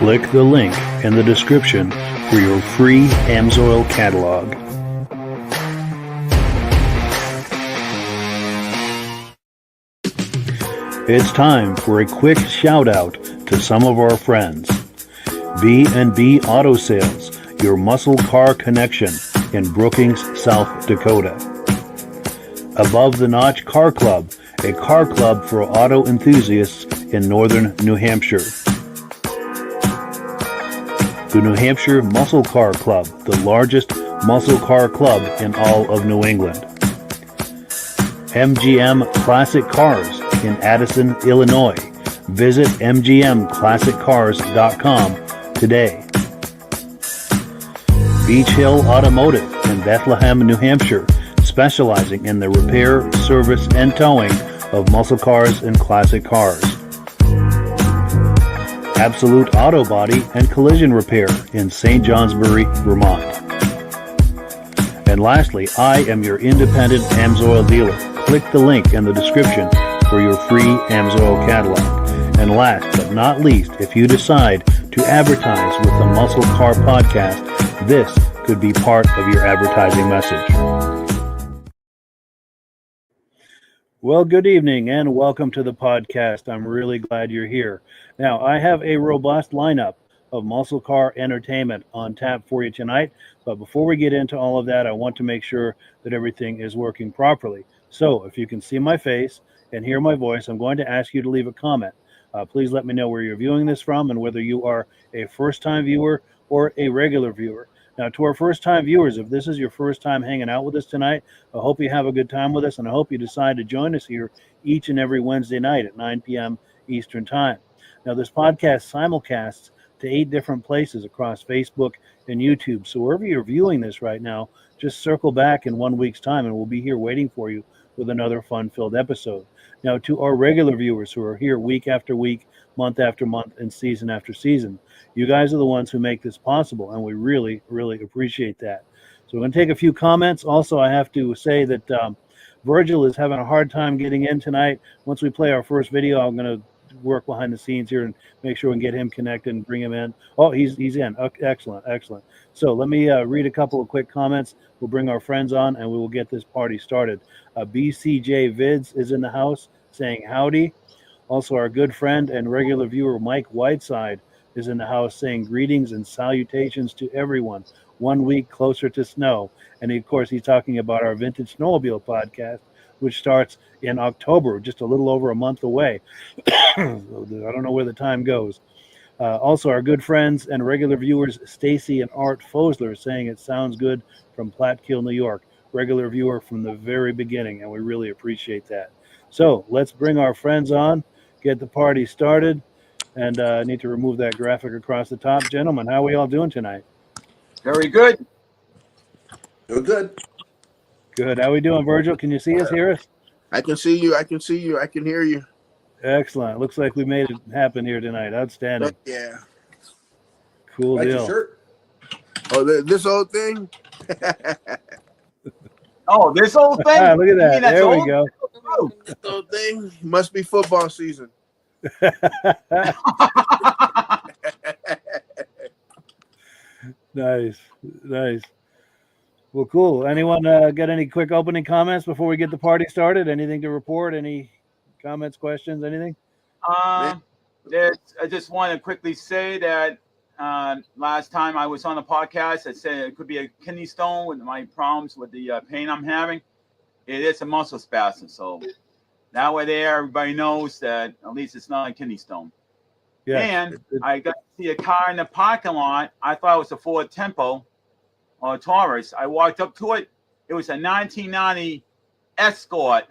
Click the link in the description for your free Amsoil catalog. It's time for a quick shout out to some of our friends. B&B Auto Sales, your muscle car connection in Brookings, South Dakota. Above the Notch Car Club, a car club for auto enthusiasts in northern New Hampshire. The New Hampshire Muscle Car Club, the largest muscle car club in all of New England. MGM Classic Cars in Addison, Illinois. Visit mgmclassiccars.com today. Beach Hill Automotive in Bethlehem, New Hampshire, specializing in the repair, service, and towing of muscle cars and classic cars. Absolute Auto Body and Collision Repair in St. Johnsbury, Vermont. And lastly, I am your independent Amsoil dealer. Click the link in the description for your free Amsoil catalog. And last but not least, if you decide to advertise with the Muscle Car Podcast, this could be part of your advertising message. Well, good evening and welcome to the podcast. I'm really glad you're here. Now, I have a robust lineup of muscle car entertainment on tap for you tonight. But before we get into all of that, I want to make sure that everything is working properly. So if you can see my face and hear my voice, I'm going to ask you to leave a comment. Please let me know where you're viewing this from and whether you are a first-time viewer or a regular viewer. Now, to our first-time viewers, if this is your first time hanging out with us tonight, I hope you have a good time with us, and I hope you decide to join us here each and every Wednesday night at 9 p.m. Eastern Time. Now, this podcast simulcasts to 8 different places across Facebook and YouTube. So wherever you're viewing this right now, just circle back in 1 week's time, and we'll be here waiting for you with another fun-filled episode. Now, to our regular viewers who are here week after week, month after month, and season after season, you guys are the ones who make this possible, and we really, really appreciate that. So we're going to take a few comments. Also, I have to say that Virgil is having a hard time getting in tonight. Once we play our first video, I'm going to work behind the scenes here and make sure we can get him connected and bring him in. Oh, he's in. Okay, excellent. So let me read a couple of quick comments. We'll bring our friends on, and we will get this party started. BCJ Vids is in the house saying howdy. Also, our good friend and regular viewer Mike Whiteside is in the house saying greetings and salutations to everyone. 1 week closer to snow. And of course, he's talking about our Vintage Snowmobile podcast, which starts in October, just a little over a month away. I don't know where the time goes. Also, our good friends and regular viewers, Stacy and Art Fosler, saying it sounds good from Platkill, New York. Regular viewer from the very beginning, and we really appreciate that. So let's bring our friends on, get the party started, and I need to remove that graphic across the top. Gentlemen, how are we all doing tonight? Very good. Doing good. Good. How are we doing, Virgil? Can you see us, hear us? I can see you. I can hear you. Excellent. Looks like we made it happen here tonight. Outstanding. Yeah. Cool Like deal. your shirt. Oh, this old thing? Oh, this old thing? Look at that. There we go. This old thing must be football season. Nice. Well, cool. Anyone got any quick opening comments before we get the party started? Anything to report? Any comments, questions, anything? I just want to quickly say that last time I was on the podcast, I said it could be a kidney stone with my problems with the pain I'm having. It is a muscle spasm. So that way there, everybody knows that at least it's not a kidney stone. Yeah. And I got to see a car in the parking lot. I thought it was a Ford Tempo or a Taurus. I walked up to it. It was a 1990 Escort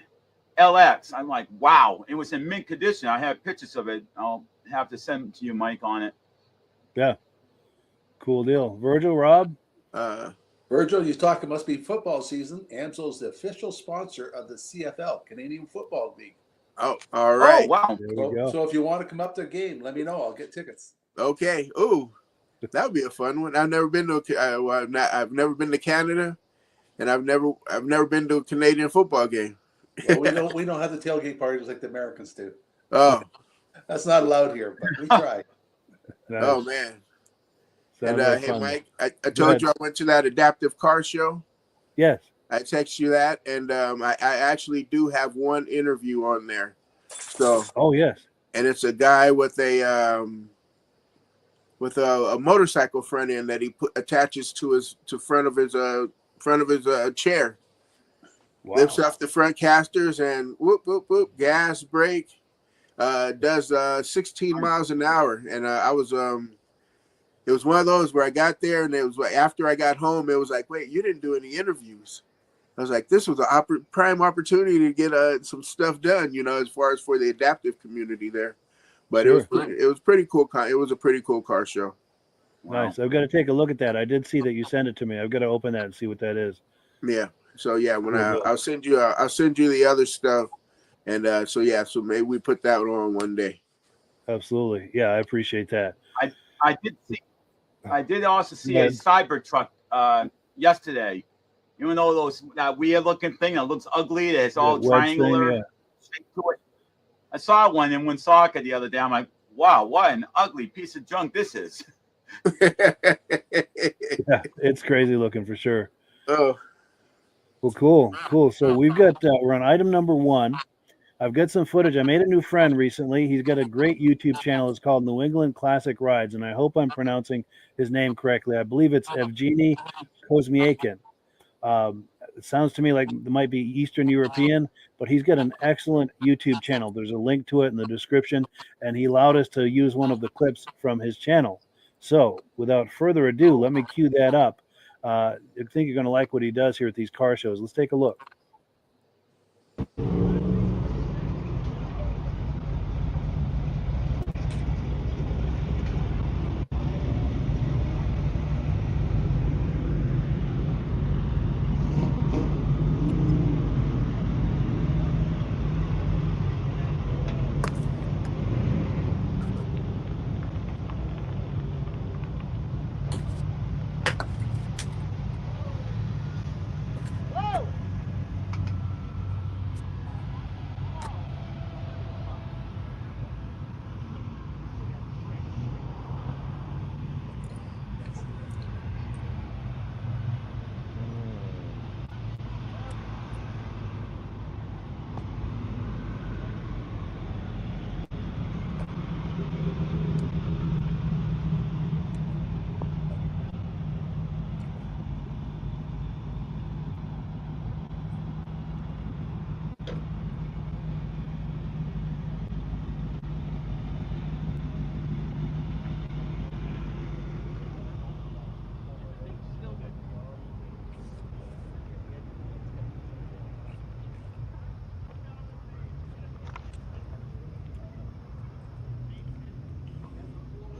LX. I'm like, wow. It was in mint condition. I have pictures of it. I'll have to send them to you, Mike, on it. Yeah. Cool deal. Virgil, Rob? Virgil, you talk, it must be football season. Amsoil is the official sponsor of the CFL, Canadian Football League. Oh, all right. Oh, wow. So if you want to come up to a game, let me know. I'll get tickets. Okay. Ooh, that would be a fun one. I've never been to I've never been to Canada, and I've never been to a Canadian football game. Well, we don't have the tailgate parties like the Americans do. Oh, That's not allowed here, but we try. Oh Nice. man. And Sounds like hey fun. Mike, I Go told ahead. you I went to that adaptive car show. Yes. I text you that, and I actually do have one interview on there. So, Oh, yes. and it's a guy with a motorcycle front end that he attaches to his front of his chair. Wow. Lifts off the front casters and whoop whoop whoop, gas, brake. Does 16 miles an hour, and it was one of those where I got there, and it was like after I got home, it was like, wait, you didn't do any interviews. I was like, this was a prime opportunity to get some stuff done, as far as for the adaptive community there. But Sure. it was pretty cool. It was a pretty cool car show. Wow. Nice. I've got to take a look at that. I did see that you sent it to me. I've got to open that and see what that is. Yeah. So yeah, when Cool deal. I'll send you the other stuff, and so maybe we put that on one day. Absolutely. Yeah, I appreciate that. I did also see Yeah. a Cybertruck yesterday. You know that weird looking thing that looks ugly, that it's all wedge triangular thing, yeah. shape to it. I saw one in Woonsocket the other day. I'm like, wow, what an ugly piece of junk this is. Yeah, it's crazy looking for sure. Oh, Well, cool. So we've got we're on item number 1. I've got some footage. I made a new friend recently. He's got a great YouTube channel. It's called New England Classic Rides, and I hope I'm pronouncing his name correctly. I believe it's Evgenii Kozhemiakin. It sounds to me like it might be Eastern European, but he's got an excellent YouTube channel. There's a link to it in the description, and he allowed us to use one of the clips from his channel. So, without further ado, let me cue that up. I think you're going to like what he does here at these car shows. Let's take a look.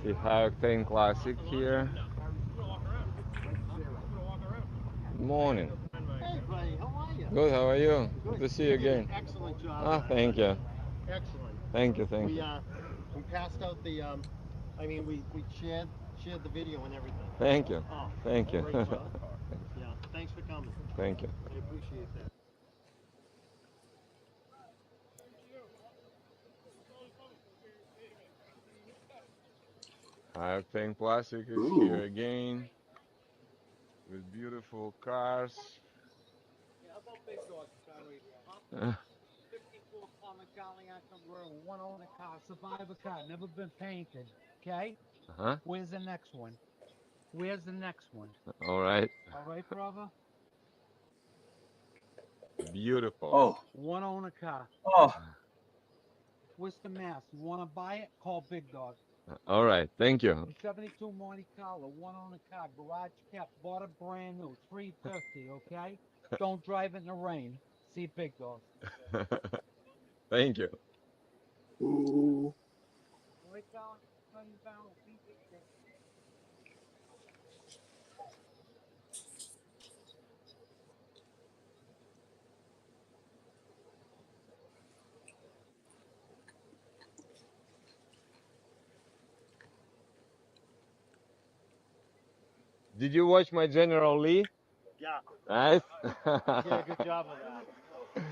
The Octane Classic here. Good morning. Hey, buddy, how are you? Good, how are you? Good to see you did an again. excellent job. Ah, thank you. Excellent. Thank you, thank We you. we passed out the we shared the video and everything. Thank you. Oh, Thank you. great job. Yeah, thanks for coming. Thank you. I appreciate that. Octane Classic is ooh. here again with beautiful cars. Yeah, how about big dogs, Charlie? Uh, 54 Common Cadillac Convertible, one owner car, survivor car, never been painted. Okay? huh? Where's the next one? Where's the next one? All right. All right, brother? Beautiful. Oh, One owner car. oh, Where's the mask? You want to buy it? Call Big Dog. All right. Thank you. 72 Monte Carlo, one on a car, garage cap, bought it brand new, 350, okay? Don't drive it in the rain. See Big Dog. Thank you. Ooh. Right down, turn you down, see Big Dog. Did you watch my General Lee? Yeah, Nice. you did a good job of that.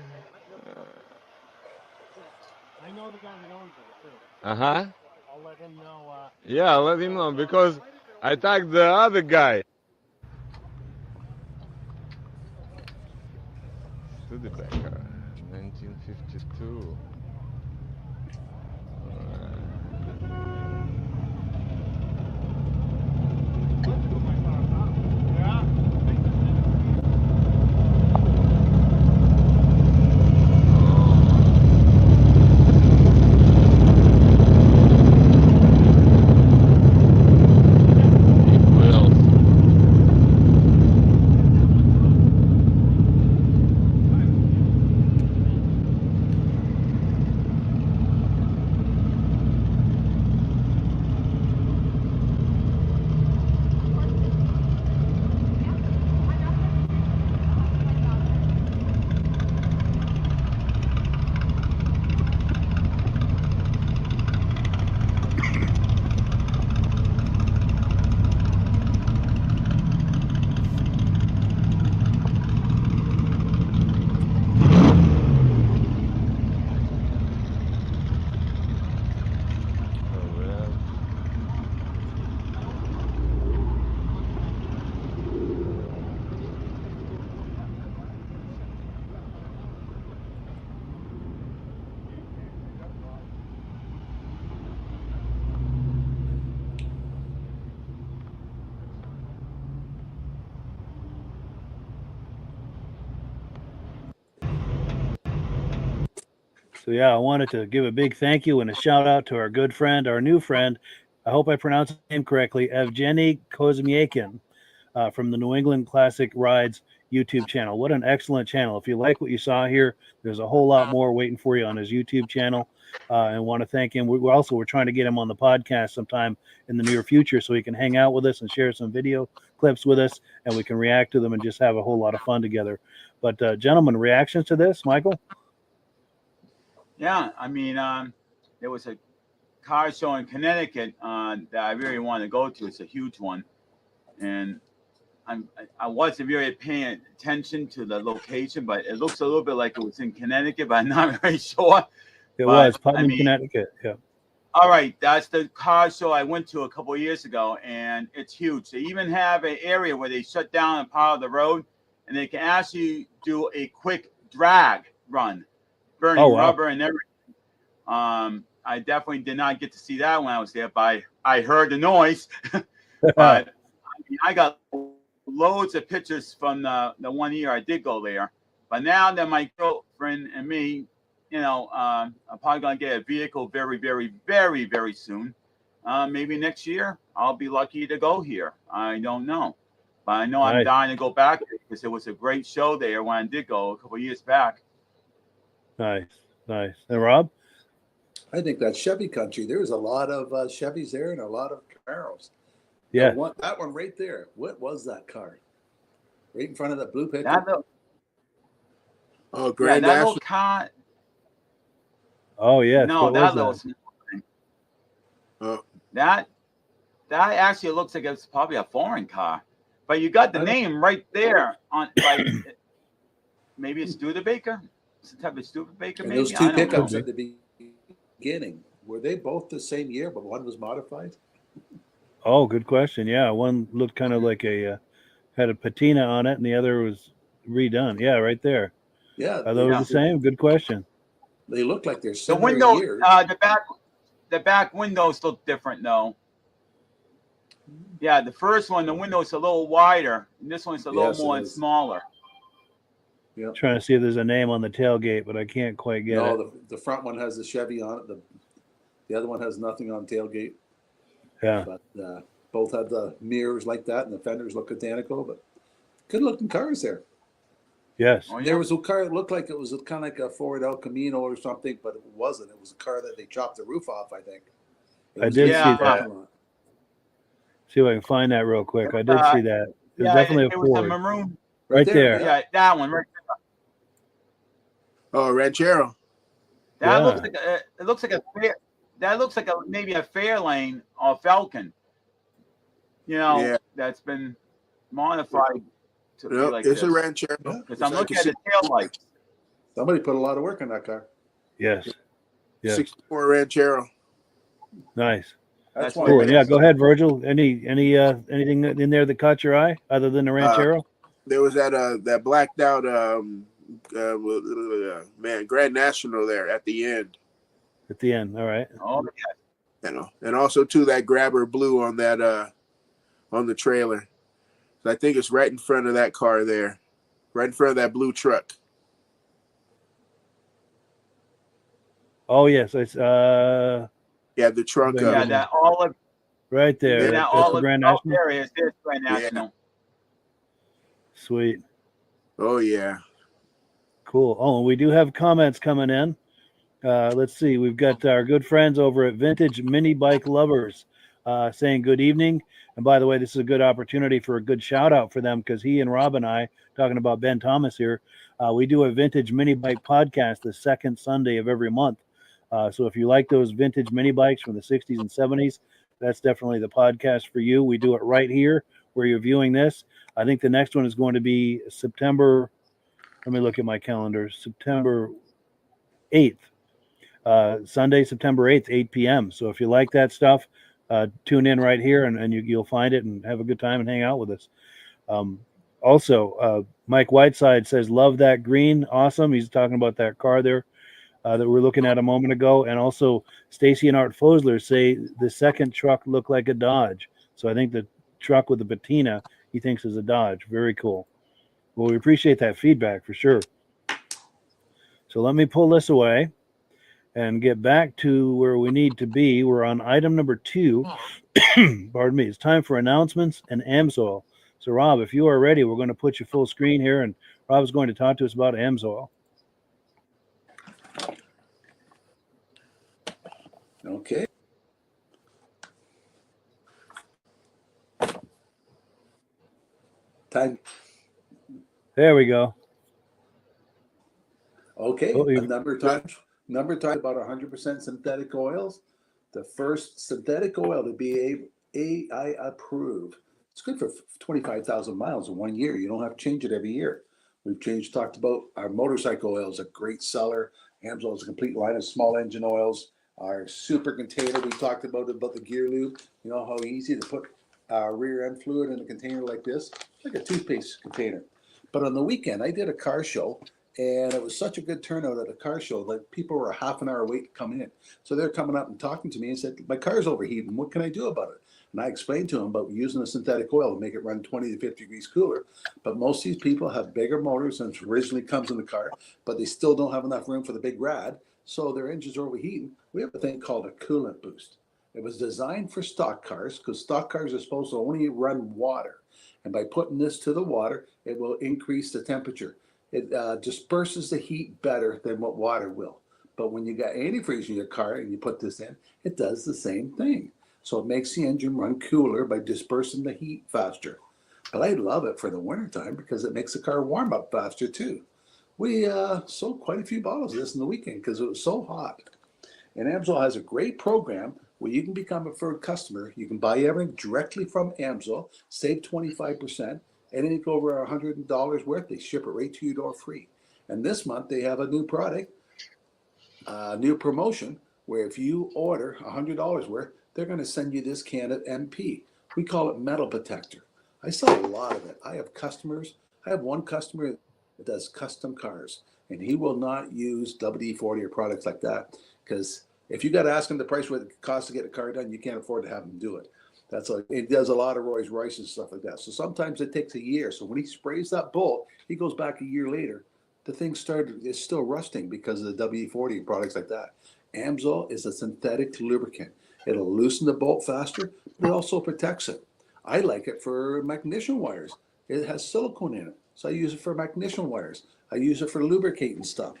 I know the guy that owns it, too. Uh-huh. I'll let him know. Yeah, let him know because I tagged the other guy. Studebaker, 1952. What else? Corvette. So yeah, I wanted to give a big thank you and a shout out to our good friend, our new friend. I hope I pronounced his name correctly, Evgenii Kozhemiakin, from the New England Classic Rides YouTube channel. What an excellent channel! If you like what you saw here, there's a whole lot more waiting for you on his YouTube channel. And want to thank him. We're trying to get him on the podcast sometime in the near future so he can hang out with us and share some video clips with us, and we can react to them and just have a whole lot of fun together. But gentlemen, reactions to this, Michael? Yeah, I mean, there was a car show in Connecticut that I really want to go to. It's a huge one, and I wasn't really paying attention to the location, but it looks a little bit like it was in Connecticut, but I'm not very sure. It But, was I Putnam, mean, Connecticut. Yeah. all right, that's the car show I went to a couple of years ago, and it's huge. They even have an area where they shut down a part of the road, and they can actually do a quick drag run, burning Oh, wow. rubber and everything. I definitely did not get to see that when I was there, but I heard the noise. But I mean, I got loads of pictures from the 1 year I did go there. But now that my girlfriend and me, you know, I'm probably gonna get a vehicle very, very, very, very soon. Maybe next year I'll be lucky to go here. I don't know, but I know I'm Nice. dying to go back because it was a great show there when I did go a couple of years back. Nice, nice. And Rob? I think that's Chevy country. There's a lot of Chevys there and a lot of Camaros. Yeah. That one right there. What was that car? Right in front of that blue pickup. That little, Oh, yeah, Grand that National. little car. Oh, yes. No, What that was little. Oh, That actually looks like it's probably a foreign car, but you got the name right there on like maybe it's Studebaker. It's a type of Studebaker. And Maybe those I two don't pickups know. at the beginning, were they both the same year, but one was modified? Oh, good question. Yeah, one looked kind of like had a patina on it, and the other was redone. Yeah, right there. Yeah. Are those the same? Good question. They look like they're The similar window, years. the back windows look different though. Yeah, the first one, the window's a little wider, and this one's a little Yes, it more is. smaller. Yeah. Trying to see if there's a name on the tailgate, but I can't quite get it. No, the front one has the Chevy on it. The other one has nothing on tailgate. Yeah. But both had the mirrors like that, and the fenders look identical. But good-looking cars there. Yes. Oh, yeah. There was a car that looked like it was kind of like a Ford El Camino or something, but it wasn't. It was a car that they chopped the roof off, I think. It I was did just see a that. parking lot. See if I can find that real quick. I did see that. It was Yeah, definitely it a was a Ford. maroon. Right there. Yeah, that one right oh, Ranchero. That Yeah. looks like it looks like a fair. That looks like maybe a Fairlane or Falcon. You know, Yeah. that's been modified to be Yep, like it's this. a Ranchero. Yeah. Because I'm looking at the tail lights. Somebody put a lot of work in that car. Yes. Yes. 64 Ranchero. Nice. That's That's why. Cool. what And it yeah, is. go ahead, Virgil. Anything in there that caught your eye other than the Ranchero? There was that blacked out man Grand National there at the end, At the end. All right. Oh, and also too that grabber blue on that on the trailer. So I think it's right in front of that car there, right in front of that blue truck. Oh yes, it's Yeah, the trunk. yeah, that olive, right there. that That's the olive Grand out National. there is Grand Yeah. National. Sweet. Oh yeah. Cool. Oh, and we do have comments coming in. Let's see. We've got our good friends over at Vintage Mini Bike Lovers saying good evening. And by the way, this is a good opportunity for a good shout out for them because he and Rob and I, talking about Ben Thomas here, we do a Vintage Mini Bike podcast the second Sunday of every month. So if you like those vintage mini bikes from the 60s and 70s, that's definitely the podcast for you. We do it right here where you're viewing this. I think the next one is going to be September. Let me look at my calendar. September 8th. Sunday, September 8th, 8 p.m. So if you like that stuff, tune in right here and you'll find it and have a good time and hang out with us. Also, Mike Whiteside says, love that green. Awesome. He's talking about that car there that we were looking at a moment ago. And also, Stacy and Art Fosler say the second truck looked like a Dodge. So I think the truck with the patina he thinks is a Dodge. Very cool. Well, we appreciate that feedback for sure. So let me pull this away and get back to where we need to be. We're on item number 2. Pardon me. It's time for announcements and Amsoil. So, Rob, if you are ready, we're going to put you full screen here, and Rob is going to talk to us about Amsoil. Okay. Time. There we go. Okay. Oh, A number of times about 100% synthetic oils. The first synthetic oil to be AI approved. It's good for 25,000 miles in 1 year. You don't have to change it every year. We've talked about our motorcycle oil is a great seller. Amsoil is a complete line of small engine oils. Our super container, we talked about the gear lube. You know how easy to put rear end fluid in a container like this? It's like a toothpaste container. But on the weekend, I did a car show, and it was such a good turnout at a car show that people were half an hour wait to come in. So they're coming up and talking to me and said, my car's overheating. What can I do about it? And I explained to them about using a synthetic oil to make it run 20 to 50 degrees cooler. But most of these people have bigger motors than originally comes in the car, but they still don't have enough room for the big rad. So their engines are overheating. We have a thing called a coolant boost. It was designed for stock cars because stock cars are supposed to only run water. And by putting this to the water, it will increase the temperature. It disperses the heat better than what water will. But when you got antifreeze in your car and you put this in, it does the same thing. So it makes the engine run cooler by dispersing the heat faster. But I love it for the wintertime because it makes the car warm up faster too. We sold quite a few bottles of this in the weekend because it was so hot. And Amsoil has a great program where you can become a preferred customer. You can buy everything directly from Amsoil, save 25%. Anything over $100 worth, they ship it right to your door free. And this month they have a new product, a new promotion, where if you order $100 worth, they're going to send you this can of MP. We call it Metal Protector. I sell a lot of it. I have customers. I have one customer that does custom cars, and he will not use WD-40 or products like that because if you got to ask him the price what it costs to get a car done, you can't afford to have him do it. It does a lot of Rolls Royce and stuff like that. So sometimes it takes a year. So when he sprays that bolt, he goes back a year later. The thing is still rusting because of the WD-40 and products like that. Amsoil is a synthetic lubricant. It'll loosen the bolt faster, but it also protects it. I like it for magnesium wires. It has silicone in it, so I use it for magnesium wires. I use it for lubricating stuff.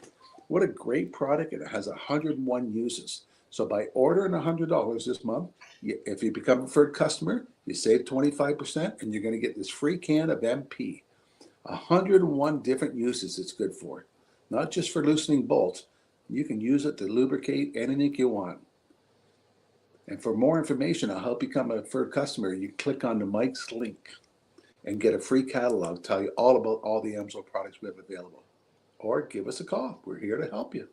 What a great product. It has 101 uses. So by ordering $100 this month, if you become a preferred customer, you save 25% and you're going to get this free can of MP. 101 different uses it's good for. Not just for loosening bolts. You can use it to lubricate anything you want. And for more information, I'll help you become a preferred customer. You click on the Mike's link and get a free catalog, tell you all about all the Amsoil products we have available. Or give us a call. We're here to help you.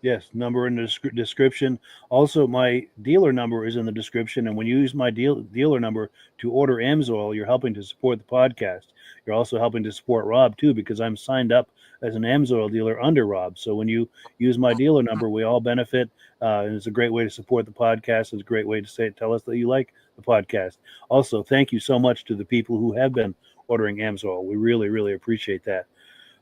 Yes, number in the description. Also, my dealer number is in the description. And when you use my dealer number to order Amsoil, you're helping to support the podcast. You're also helping to support Rob, too, because I'm signed up as an Amsoil dealer under Rob. So when you use my dealer number, we all benefit. And it's a great way to support the podcast. It's a great way to tell us that you like the podcast. Also, thank you so much to the people who have been ordering Amsoil. We really, really appreciate that.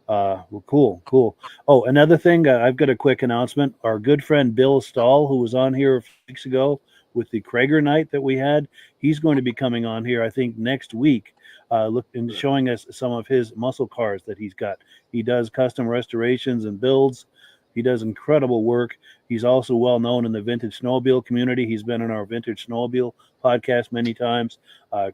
Well, cool. Oh, another thing, I've got a quick announcement. Our good friend Bill Stahl, who was on here a few weeks ago with the Krager night that we had, he's going to be coming on here, I think, next week, and showing us some of his muscle cars that he's got. He does custom restorations and builds. He does incredible work. He's also well known in the vintage snowmobile community. He's been on our vintage snowmobile podcast many times.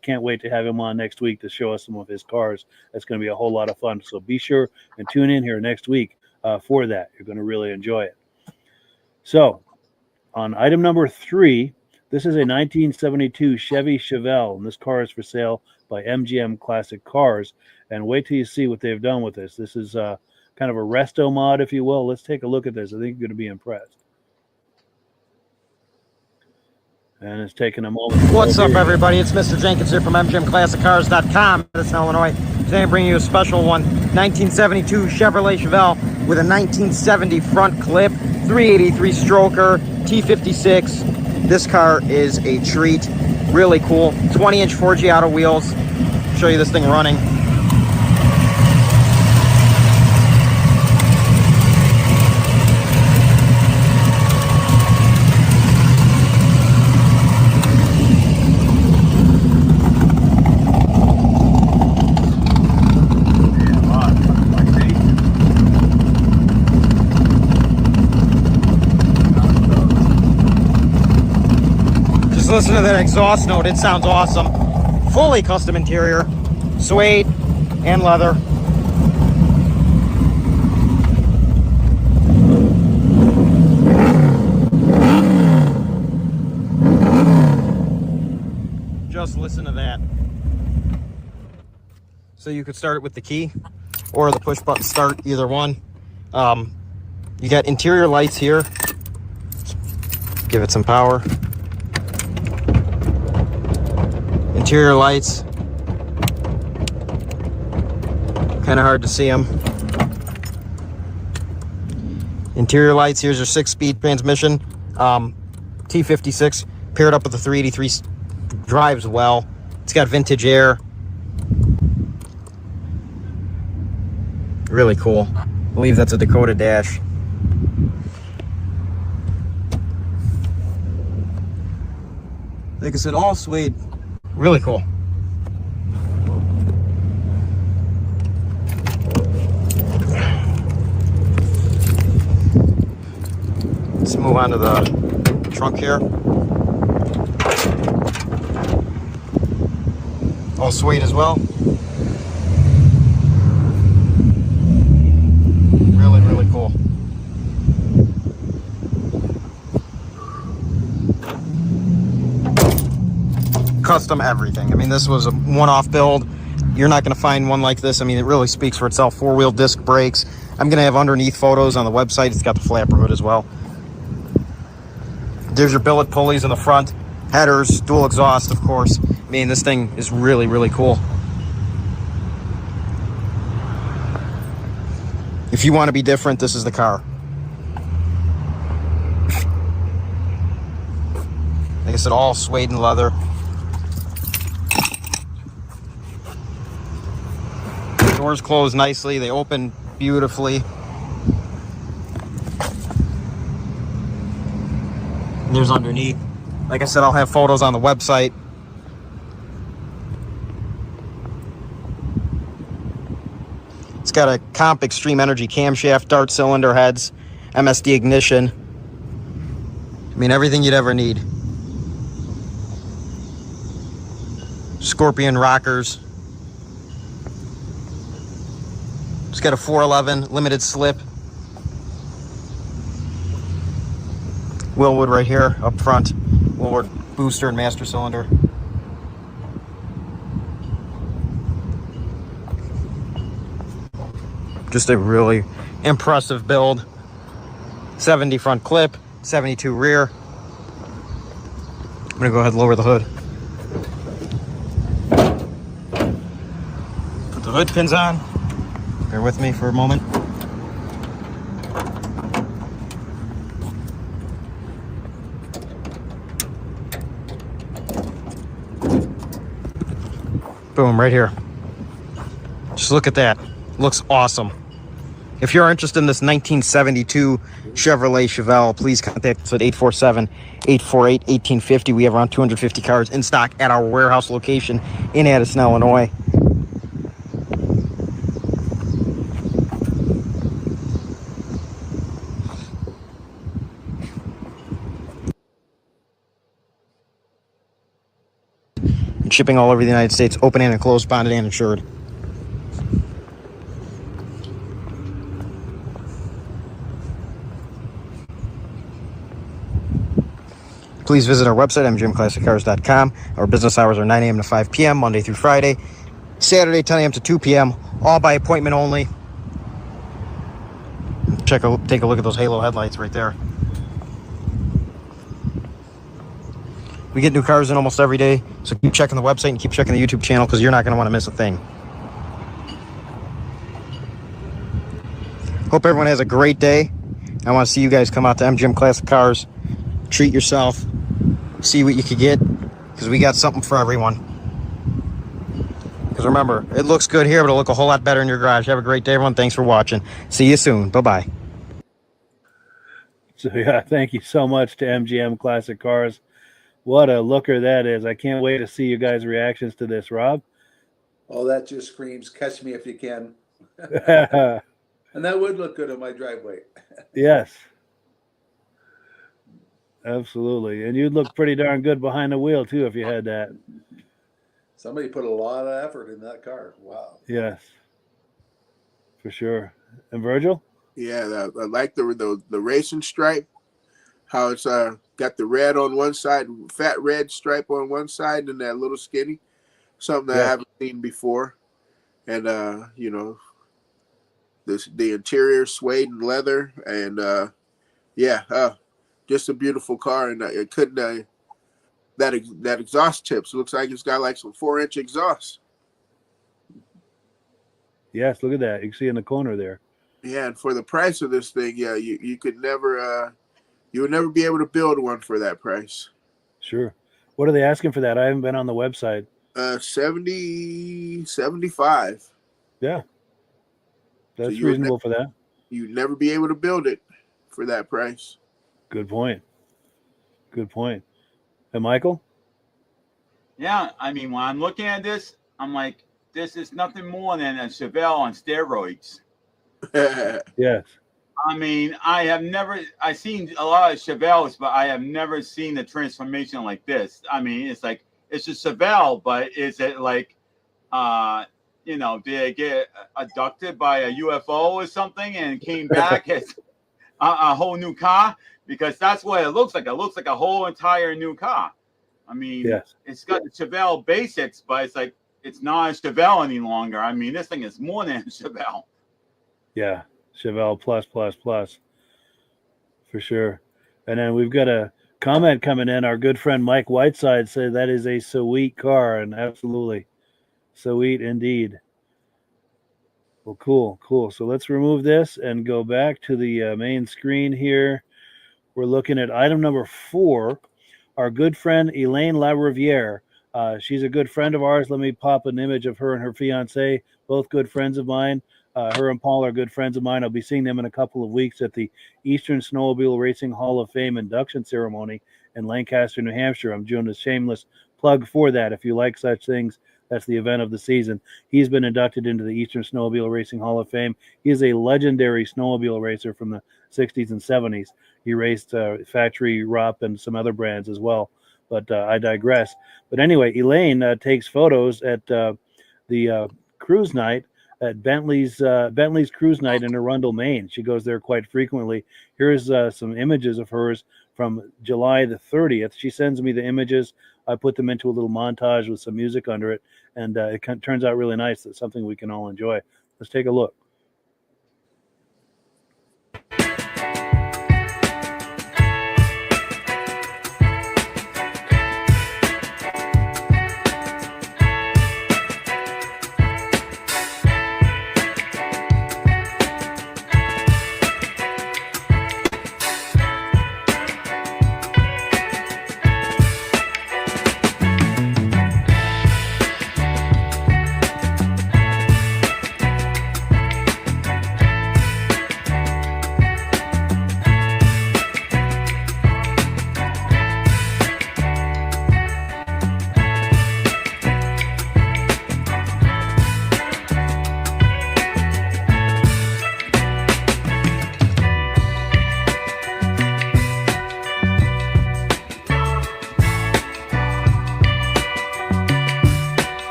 Can't wait to have him on next week to show us some of his cars. That's going to be a whole lot of fun. So be sure and tune in here next week for that. You're going to really enjoy it. So on item number 3, this is a 1972 Chevy Chevelle, and this car is for sale by MGM Classic Cars. And wait till you see what they've done with this. This is kind of a resto mod, if you will. Let's take a look at this. I think you're going to be impressed. And it's taking a moment. What's up, everybody? It's Mr. Jenkins here from MGMClassicCars.com, Madison, Illinois. Today I'm bringing you a special one, 1972 Chevrolet Chevelle with a 1970 front clip, 383 stroker, T56. This car is a treat. Really cool. 20-inch 4G Auto wheels. Show you this thing running. Listen to that exhaust note, it sounds awesome. Fully custom interior, suede and leather. Just listen to that. So you could start it with the key or the push button start, either one. You got interior lights here. Give it some power. Interior lights, kind of hard to see them. Interior lights, here's your 6-speed transmission, T56, paired up with the 383, drives well. It's got vintage air. Really cool. I believe that's a Dakota dash. Like I said, all suede. Really cool. Let's move on to the trunk here. All suede as well. Really, really cool. Custom everything. I mean, this was a one-off build. You're not going to find one like this. I mean, it really speaks for itself. 4-wheel disc brakes. I'm going to have underneath photos on the website. It's got the flapper hood as well. There's your billet pulleys in the front. Headers, dual exhaust, of course. I mean, this thing is really, really cool. If you want to be different, this is the car. Like I said, all suede and leather. Doors close nicely. They open beautifully. There's underneath. Like I said, I'll have photos on the website. It's got a Comp Extreme Energy camshaft, dart cylinder heads, MSD ignition. I mean, everything you'd ever need. Scorpion rockers. It's got a 411 limited slip. Willwood right here up front. Willwood booster and master cylinder. Just a really impressive build. 70 front clip, 72 rear. I'm gonna go ahead and lower the hood. Put the hood pins on. Bear with me for a moment. Boom, right here. Just look at that. Looks awesome. If you're interested in this 1972 Chevrolet Chevelle, please contact us at 847-848-1850. We have around 250 cars in stock at our warehouse location in Addison, Illinois. And shipping all over the United States, open and enclosed, bonded and insured. Please visit our website, mgmclassiccars.com. Our business hours are 9 a.m. to 5 p.m., Monday through Friday. Saturday, 10 a.m. to 2 p.m., all by appointment only. Take a look at those halo headlights right there. We get new cars in almost every day, so keep checking the website and keep checking the YouTube channel because you're not going to want to miss a thing. Hope everyone has a great day. I want to see you guys come out to MGM Classic Cars. Treat yourself. See what you could get because we got something for everyone. Because remember, it looks good here, but it'll look a whole lot better in your garage. Have a great day, everyone. Thanks for watching. See you soon. Bye-bye. So, yeah, thank you so much to MGM Classic Cars. What a looker that is. I can't wait to see you guys' reactions to this, Rob. Oh, that just screams, catch me if you can. And that would look good on my driveway. Yes. Absolutely. And you'd look pretty darn good behind the wheel, too, if you had that. Somebody put a lot of effort in that car. Wow. Yes. For sure. And Virgil? Yeah, I like the racing stripe. How it's got the red on one side, fat red stripe on one side, and that little skinny. Something that I haven't seen before. And you know, the interior suede and leather, and just a beautiful car. And it couldn't that exhaust tips looks like it's got like some 4-inch exhaust. Yes, look at that. You can see in the corner there. Yeah, and for the price of this thing, yeah, you could never you would never be able to build one for that price. Sure. What are they asking for that? I haven't been on the website. 70, 75. Yeah. That's So reasonable for that. You'd never be able to build it for that price. Good point. Good point. And Michael? Yeah, I mean, when I'm looking at this, I'm like, this is nothing more than a Chevelle on steroids. Yes. I mean, I've seen a lot of Chevelles, but I have never seen the transformation like this. I mean, it's like, it's a Chevelle, but is it like, did it get abducted by a UFO or something and came back as a whole new car? Because that's what it looks like. It looks like a whole entire new car. I mean, It's got the Chevelle basics, but it's like, it's not a Chevelle any longer. I mean, this thing is more than a Chevelle. Yeah. Chevelle plus. For sure. And then we've got a comment coming in. Our good friend Mike Whiteside said that is a sweet car, and absolutely sweet indeed. Well, cool. So let's remove this and go back to the main screen here. We're looking at item number 4. Our good friend Elaine LaRiviere. She's a good friend of ours. Let me pop an image of her and her fiance, both good friends of mine. Her and Paul are good friends of mine. I'll be seeing them in a couple of weeks at the Eastern Snowmobile Racing Hall of Fame induction ceremony in Lancaster, New Hampshire. I'm doing a shameless plug for that. If you like such things, that's the event of the season. He's been inducted into the Eastern Snowmobile Racing Hall of Fame. He is a legendary snowmobile racer from the 60s and 70s. He raced Factory, Rupp, and some other brands as well. But I digress. But anyway, Elaine takes photos at the cruise night at Bentley's cruise night in Arundel, Maine. She goes there quite frequently. Here's some images of hers from July the 30th. She sends me the images. I put them into a little montage with some music under it, and it turns out really nice. It's something we can all enjoy. Let's take a look.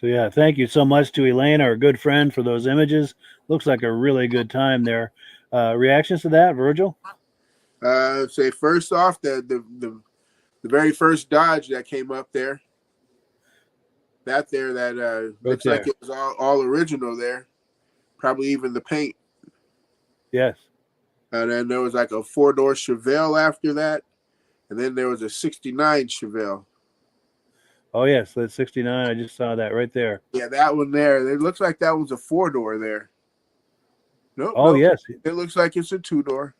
yeah, thank you so much to Elaine, our good friend, for those images. Looks like a really good time there. Reactions to that, Virgil? Say first off, the very first Dodge that came up there. That looks there. like it was all original there. Probably even the paint. Yes. And then there was like a 4-door Chevelle after that. And then there was a 69 Chevelle. Oh, yes, that's 69. I just saw that right there. Yeah, that one there. It looks like that was a 4-door there. Nope. Oh, nope. yes. It looks like it's a 2-door.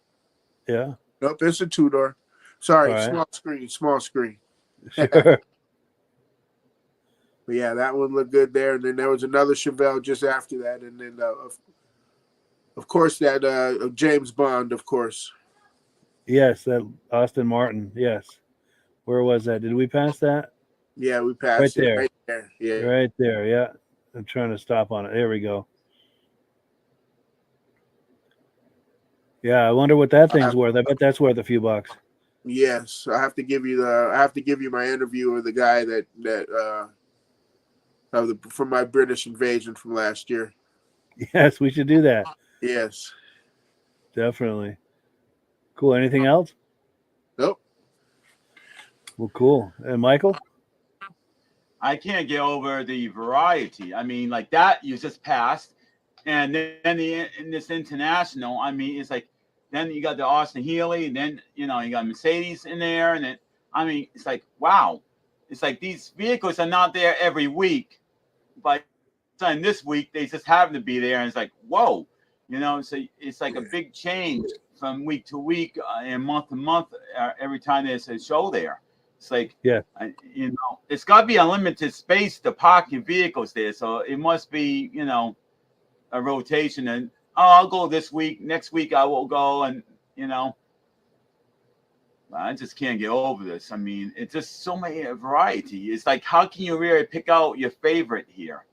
Yeah. Nope, it's a 2-door. Sorry, All right. small screen. Sure. But yeah, that one looked good there. And then there was another Chevelle just after that. And then, of course, that James Bond, of course. Yes, that Austin Martin. Yes. Where was that? Did we pass that? Yeah, we passed Right it. there. Right there. Yeah. Right there. Yeah. I'm trying to stop on it. There we go. Yeah, I wonder what that thing's worth. I bet that's worth a few bucks. Yes, I have to give you my interview with the guy from my British invasion from last year. Yes, we should do that. Yes. Definitely. Cool. Anything else? Nope. Well, cool. And Michael? I can't get over the variety. I mean, like that you just passed, and then in this international, I mean, it's like then you got the Austin Healey, and then you got Mercedes in there, and then I mean, it's like wow, it's like these vehicles are not there every week, but in this week they just happen to be there, and it's like whoa, so it's like a big change from week to week and month to month every time there's a show there. It's like, yeah, it's got to be unlimited space to park your vehicles there. So it must be, a rotation. And I'll go this week. Next week I will go. And I just can't get over this. I mean, it's just so many variety. It's like, how can you really pick out your favorite here?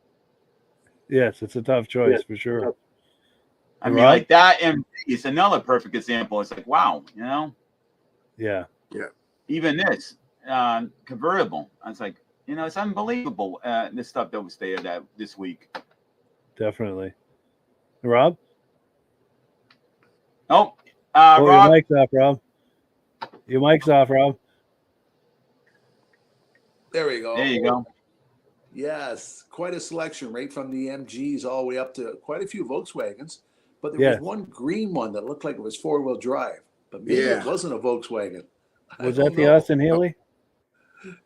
Yes, it's a tough choice for sure. I mean, like that MG is another perfect example. It's like, wow, Yeah. Yeah. Even this. Convertible. I was like, it's unbelievable. This stuff that was there this week. Definitely. Rob? Oh, Rob. Rob. Your mic's off, Rob. Your mic's off, Rob. There we go. There you go. Yes, quite a selection, right from the MGs all the way up to quite a few Volkswagens. But there was one green one that looked like it was 4-wheel drive, but maybe it wasn't a Volkswagen. Was that the Austin Healey?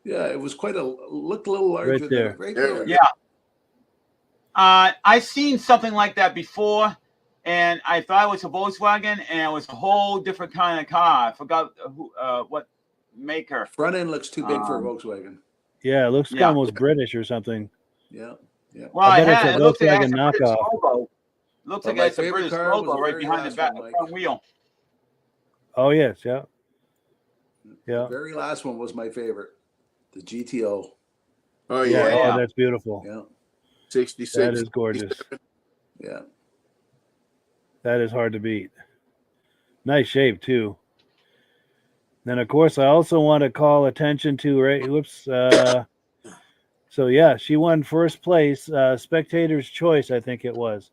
Yeah, it was looked a little larger. Right there. Right there. Yeah. I seen something like that before, and I thought it was a Volkswagen, and it was a whole different kind of car. I forgot what maker. Front end looks too big for a Volkswagen. Yeah, it looks almost British or something. Yeah, yeah. Well, I bet it's a Volkswagen knockoff. Looks like it's a British logo right behind the front wheel. Oh yes, yeah. Yeah. The very last one was my favorite, the GTO. Oh yeah. Oh, that's beautiful. Yeah. 66. That is gorgeous. Yeah. That is hard to beat. Nice shape too. Then of course I also want to call attention to so yeah, she won first place, Spectator's Choice, I think it was.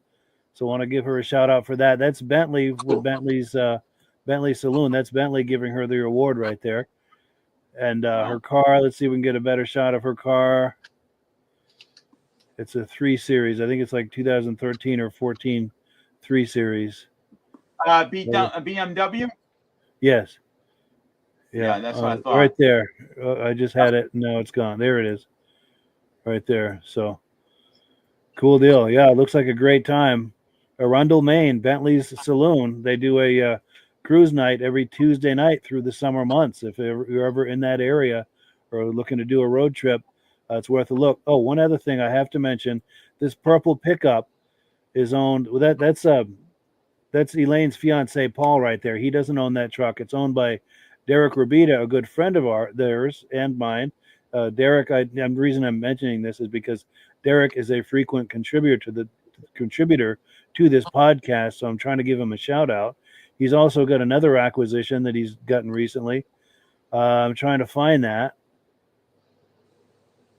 So I want to give her a shout out for that. That's Bentley with Bentley's Bentley Saloon. That's Bentley giving her the award right there. And her car, let's see if we can get a better shot of her car. It's a 3 Series. I think it's like 2013 or 14 3 Series. BMW? Yes. Yeah, that's what I thought. Right there. I just had it. No, it's gone. There it is. Right there. So cool deal. Yeah, it looks like a great time. Arundel, Maine, Bentley's Saloon. They do a cruise night every Tuesday night through the summer months. If you're ever in that area or looking to do a road trip, it's worth a look. Oh, one other thing I have to mention: this purple pickup is owned. Well, that's Elaine's fiance Paul right there. He doesn't own that truck. It's owned by Derek Rabita, a good friend of theirs and mine. Derek, the reason I'm mentioning this is because Derek is a frequent contributor to this podcast, so I'm trying to give him a shout out. He's also got another acquisition that he's gotten recently. I'm trying to find that.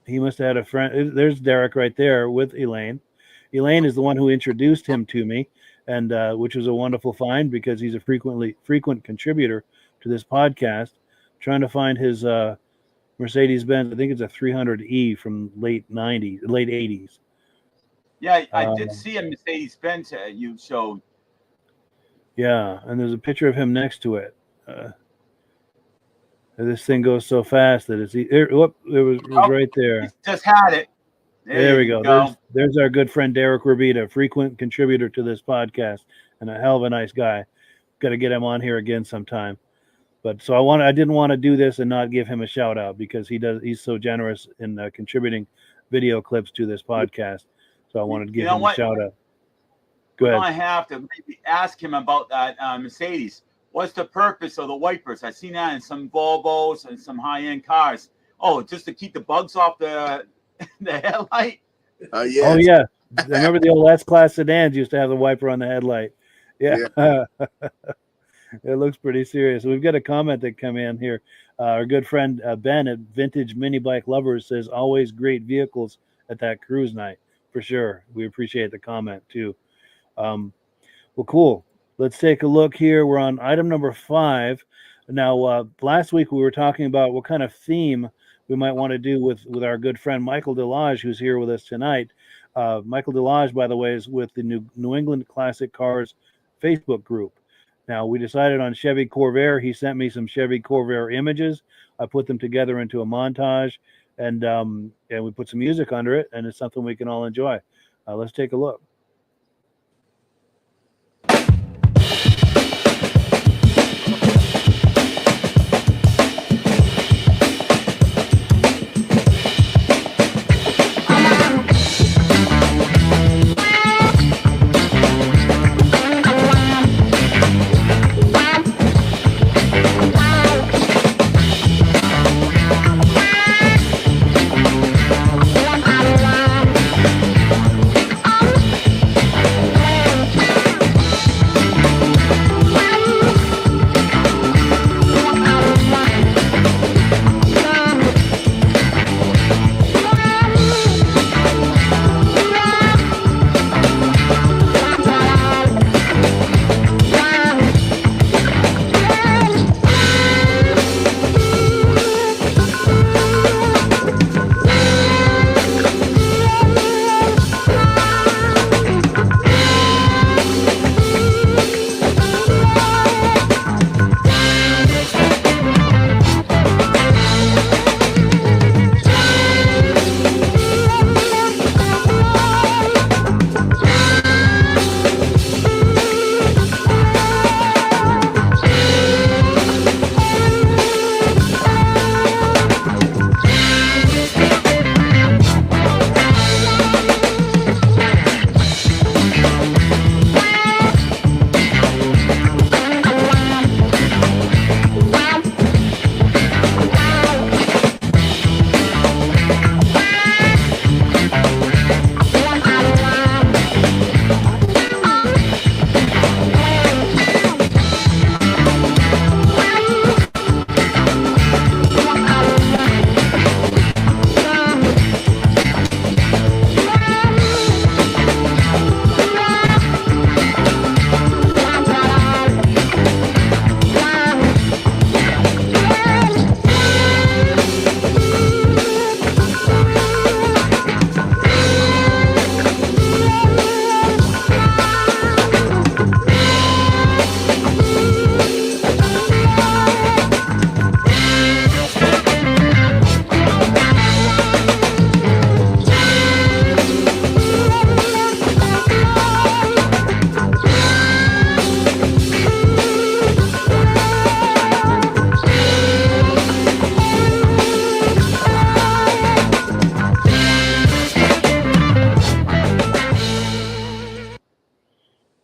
he must have had a friend. There's Derek right there with Elaine. Elaine is the one who introduced him to me, and which was a wonderful find because he's a frequent contributor to this podcast. Trying to find his Mercedes-Benz. I think it's a 300E from late 80s. Yeah, I did see a Mercedes-Benz you showed. Yeah, and there's a picture of him next to it. This thing goes so fast that it was right there. He just had it. There we go. There's our good friend Derek Rabita, frequent contributor to this podcast, and a hell of a nice guy. Got to get him on here again sometime. But so I didn't want to do this and not give him a shout out because he's so generous in contributing video clips to this podcast. So I wanted to give him a shout out. Go ahead. I have to maybe ask him about that Mercedes. What's the purpose of the wipers? I've seen that in some Volvos and some high-end cars. Oh, just to keep the bugs off the headlight? Yeah. Oh, yeah. I remember the old S-Class sedans used to have the wiper on the headlight. Yeah. It looks pretty serious. We've got a comment that come in here. Our good friend Ben at Vintage Mini Bike Lovers says, always great vehicles at that cruise night. For sure. We appreciate the comment, too. Well, cool. Let's take a look here. We're on item number 5. Now, last week we were talking about what kind of theme we might want to do with our good friend Michael Delage, who's here with us tonight. Michael Delage, by the way, is with the New England Classic Cars Facebook group. Now, we decided on Chevy Corvair. He sent me some Chevy Corvair images. I put them together into a montage, and we put some music under it, and it's something we can all enjoy. Let's take a look.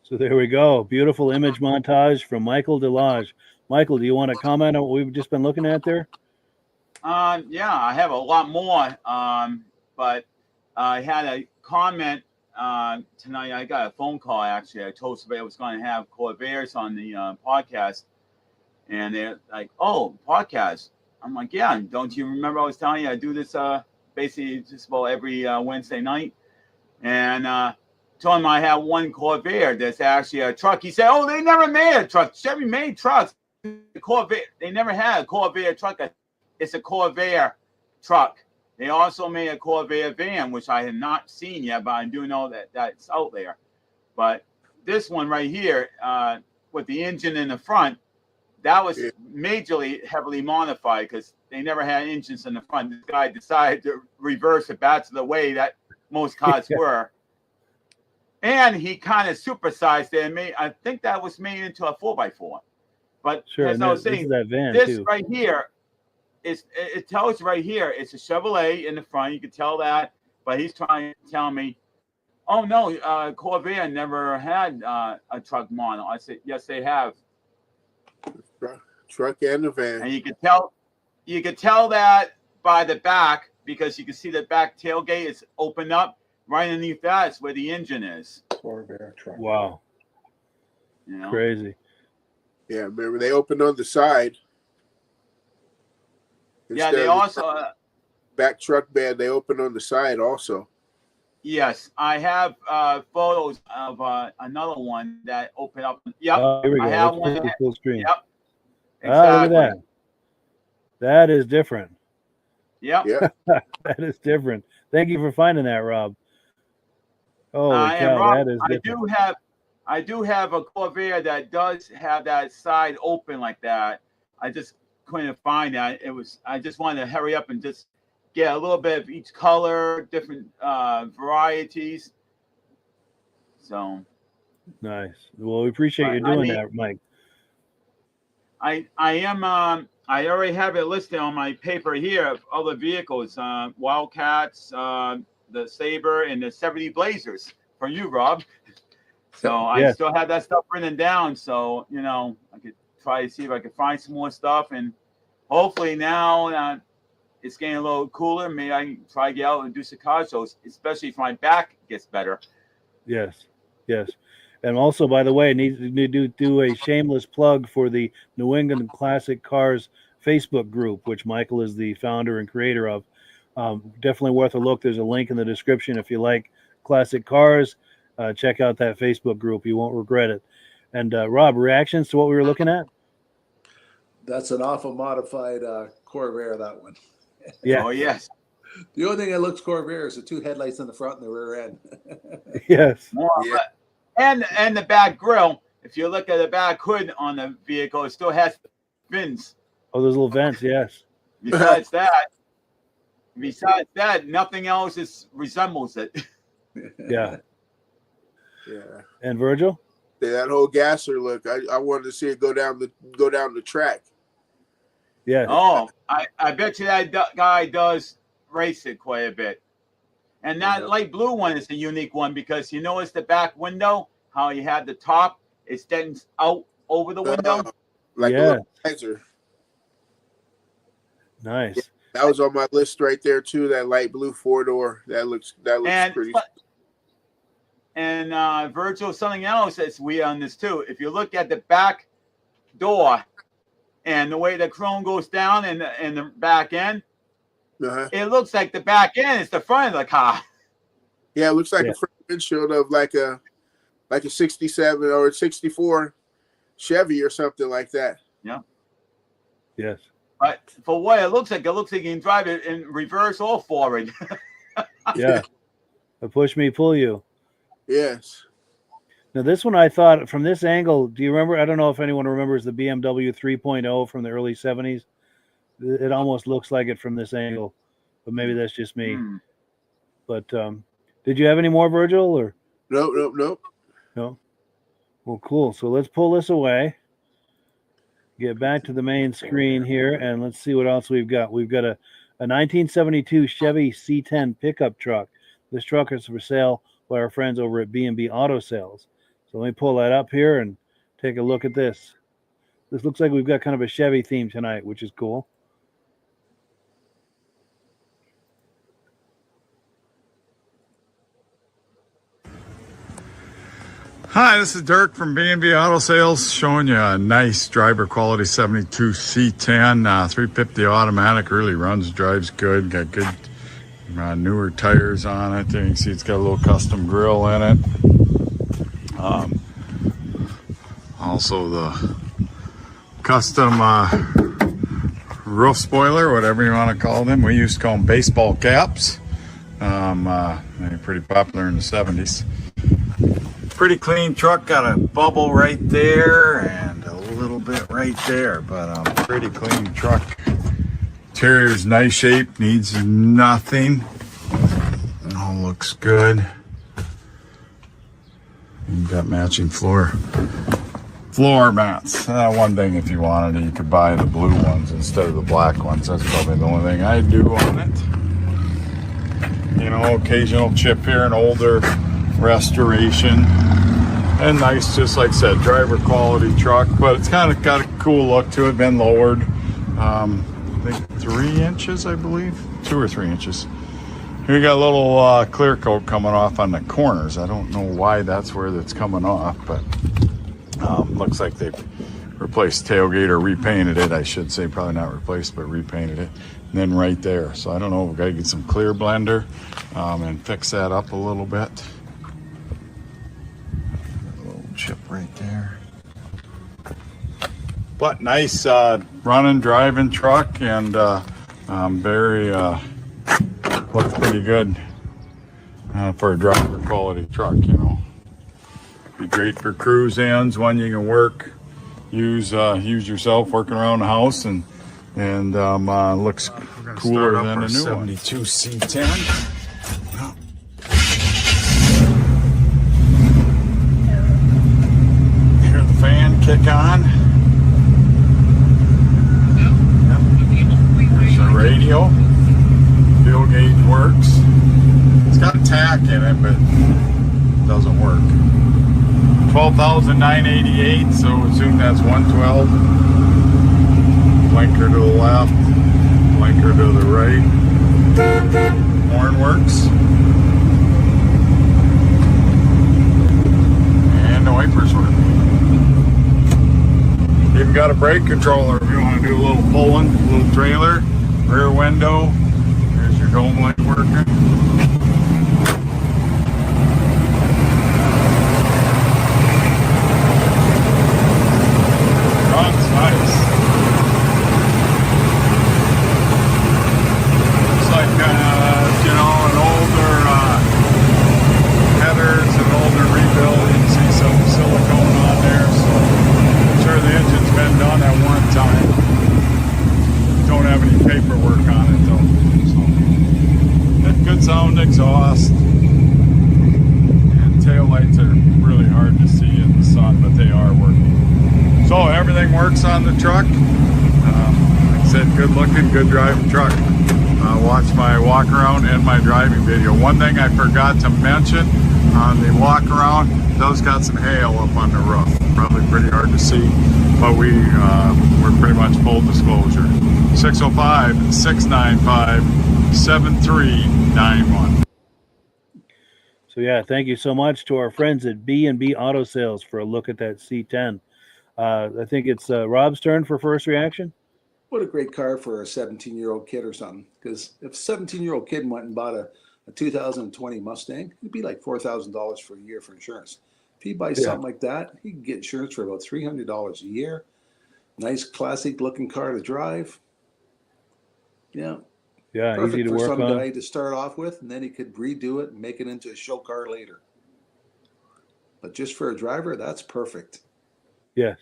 So there we go. Beautiful image montage from Michael Delage. Michael, do you want to comment on what we've just been looking at there? Yeah, I have a lot more, but I had a comment tonight. I got a phone call, actually. I told somebody I was going to have Corvairs on the podcast, and they're like, oh, podcast. I'm like, yeah, don't you remember I was telling you I do this basically just about every Wednesday night. And told him I have one Corvair that's actually a truck. He said, "Oh, they never made a truck. Chevy made trucks. Corvair, they never had a Corvair truck. It's a Corvair truck. They also made a Corvair van, which I have not seen yet, but I do know that that's out there. But this one right here, with the engine in the front, that was majorly heavily modified because they never had engines in the front. This guy decided to reverse it back to the way that most cars were. And he kind of supersized it and I think that was made into a 4x4. But Sure, as I was saying, that van this too. right here, it tells you right here, it's a Chevrolet in the front. You can tell that. But he's trying to tell me, oh, no, Corvair never had a truck model. I said, yes, they have. Truck and the van. And you could tell that by the back because you can see the back tailgate is opened up. Right underneath that is where the engine is. Corvair truck. Wow. You know? Crazy. Yeah, remember they opened on the side. Yeah, Instead they of the also back truck bed, they opened on the side also. yes, I have photos of another one that opened up. Yep, Oh, here we go. I have Let's one. put the full screen. Yep, Ah, look exactly. at that. That is different. Yep. Yeah. That is different. Thank you for finding that, Rob. Holy And cow, Rob, that is different. I do have a Corvair that does have that side open like that. I just couldn't find that. I just wanted to hurry up and just get a little bit of each color, different varieties. So Nice. Well, we appreciate you doing that, Mike. I already have it listed on my paper here of other vehicles, Wildcats, the Sabre, and the 70 Blazers from you, Rob. So I still have that stuff written down. So, I could try to see if I could find some more stuff. And hopefully now it's getting a little cooler. Maybe I can try to get out and do some car shows, especially if my back gets better. Yes. And also, by the way, need to do a shameless plug for the New England Classic Cars Facebook group, which Michael is the founder and creator of. Definitely worth a look. There's a link in the description. If you like classic cars, check out that Facebook group. You won't regret it. And Rob, reactions to what we were looking at? That's an awful modified Corvair, that one. Yeah. Oh, yes. The only thing that looks Corvair is the two headlights in the front and the rear end. Yes. Yeah. And the back grille. If you look at the back hood on the vehicle, it still has fins. Oh, those little vents. Yes. Besides that, nothing else resembles it. Yeah. Yeah. And Virgil? Yeah, that whole gasser look. I wanted to see it go down the track. Yeah. Oh, I bet you that guy does race it quite a bit. And that light blue one is a unique one because you notice the back window, how you have the top, it extends out over the window. Like a little visor. Nice. Yeah, that was on my list right there too. That light blue 4-door. That looks pretty. And Virgil, something else that's weird on this too. If you look at the back door and the way the chrome goes down and the back end, it looks like the back end is the front of the car. Yeah, it looks like a front windshield of like a 67 or a 64 Chevy or something like that. Yeah. Yes. But for what it looks like you can drive it in reverse or forward. Yeah. A push me, pull you. Yes. Now, this one I thought from this angle, do you remember? I don't know if anyone remembers the BMW 3.0 from the early 70s. It almost looks like it from this angle, but maybe that's just me. But did you have any more, Virgil? Or Nope. no? Well, cool. So let's pull this away. Get back to the main screen here, and let's see what else we've got. We've got a 1972 Chevy C10 pickup truck. This truck is for sale by our friends over at B&B Auto Sales. So let me pull that up here and take a look at this. This looks like we've got kind of a Chevy theme tonight, which is cool. Hi, this is Dirk from B&B Auto Sales showing you a nice driver quality 72 C10 350 automatic. Really runs, drives good, got Newer tires on it. There you can see it's got a little custom grill in it. Also the custom roof spoiler, whatever you want to call them. We used to call them baseball caps. They're pretty popular in the 70s. Pretty clean truck, got a bubble right there and a little bit right there, but pretty clean truck. Interior's nice shape, needs nothing. It all looks good. You've got matching floor mats. One thing, if you wanted it, you could buy the blue ones instead of the black ones. That's probably the only thing I do on it. You know, occasional chip here, an older restoration. And nice, just like I said, driver quality truck, but it's kind of got a cool look to it, been lowered. I think 3 inches, I believe, 2 or 3 inches. Here you got a little clear coat coming off on the corners. I don't know why that's where that's coming off, but looks like they've replaced tailgate or repainted it, I should say. Probably not replaced, but repainted it. And then right there. So I don't know, we've got to get some clear blender and fix that up a little bit. A little chip right there. But nice running, driving truck, and very looks pretty good for a driver quality truck, you know. Be great for cruise ins, one you can work, use yourself working around the house, and looks cooler than a new one. 72 C10. Hear the fan kick on. There's the radio. Fuel gauge works. It's got a tack in it, but it doesn't work. 12,988, so assume that's 112. Blinker to the left, blinker to the right. Horn works. And the wipers work. Even got a brake controller if you want to do a little pulling, a little trailer, rear window. There's your dome light working. Runs nice. Looks like you know, an older headers, an older rebuild. You can see some silicone on there, so I'm sure the engine's been done at one time. Don't have any paperwork on it though. So good sound exhaust. And tail lights are really hard to see in the sun, but they are working. So everything works on the truck. Like I said, good looking, good driving truck. Watch my walk around and my driving video. One thing I forgot to mention on the walk around, those got some hail up on the roof. Probably pretty hard to see, but we're pretty much full disclosure. 605-695-7391. So yeah, thank you so much to our friends at B&B Auto Sales for a look at that C10. I think it's Rob's turn for first reaction. What a great car for a 17-year-old kid or something. Because if a 17-year-old kid went and bought a 2020 Mustang, it'd be like $4,000 for a year for insurance. If he buys something like that, he can get insurance for about $300 a year. Nice, classic-looking car to drive. Yeah. Yeah, perfect easy to for work some on. guy to start off with, and then he could redo it and make it into a show car later. But just for a driver, that's perfect. Yes,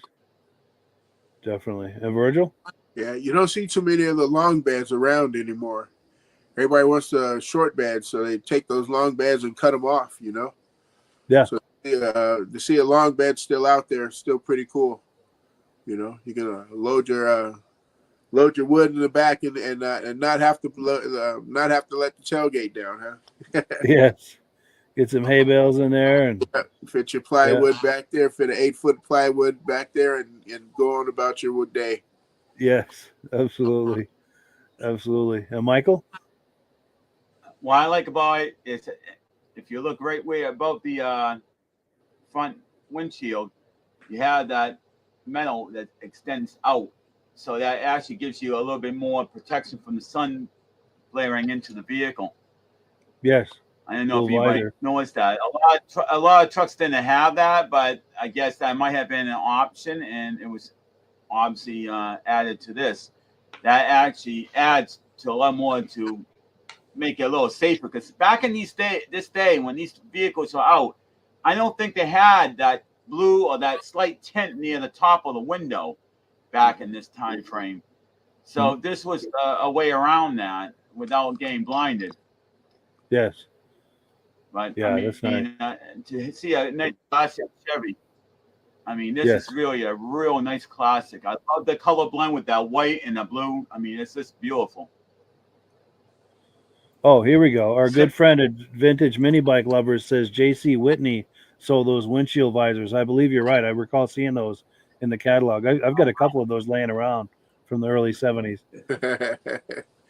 definitely. And Virgil? Yeah, you don't see too many of the long beds around anymore. Everybody wants the short beds, so they take those long beds and cut them off, you know? Yeah. So to see a long bed still out there is still pretty cool. You know, you can load your wood in the back and not have to let the tailgate down, huh? Yes. Get some hay bales in there and fit your plywood back there, fit an 8-foot plywood back there, and go on about your wood day. yes, absolutely. Absolutely. And Michael? What I like about it is if you look right way above the front windshield, you have that metal that extends out. So that actually gives you a little bit more protection from the sun blaring into the vehicle. Yes. I don't know Full if anybody visor. noticed that. A lot of trucks didn't have that, but I guess that might have been an option, and it was obviously added to this. That actually adds to a lot more to make it a little safer. Because back in this day when these vehicles were out, I don't think they had that blue or that slight tint near the top of the window back in this time frame. So this was a way around that without getting blinded. Yes. But Yeah, I mean, that's nice. To see a nice classic Chevy, I mean, this Yes. is really a real nice classic. I love the color blend with that white and the blue. I mean, it's just beautiful. Oh, here we go. Our good friend at Vintage Mini Bike Lovers says J.C. Whitney sold those windshield visors. I believe you're right. I recall seeing those in the catalog. I've got a couple of those laying around from the early 70s.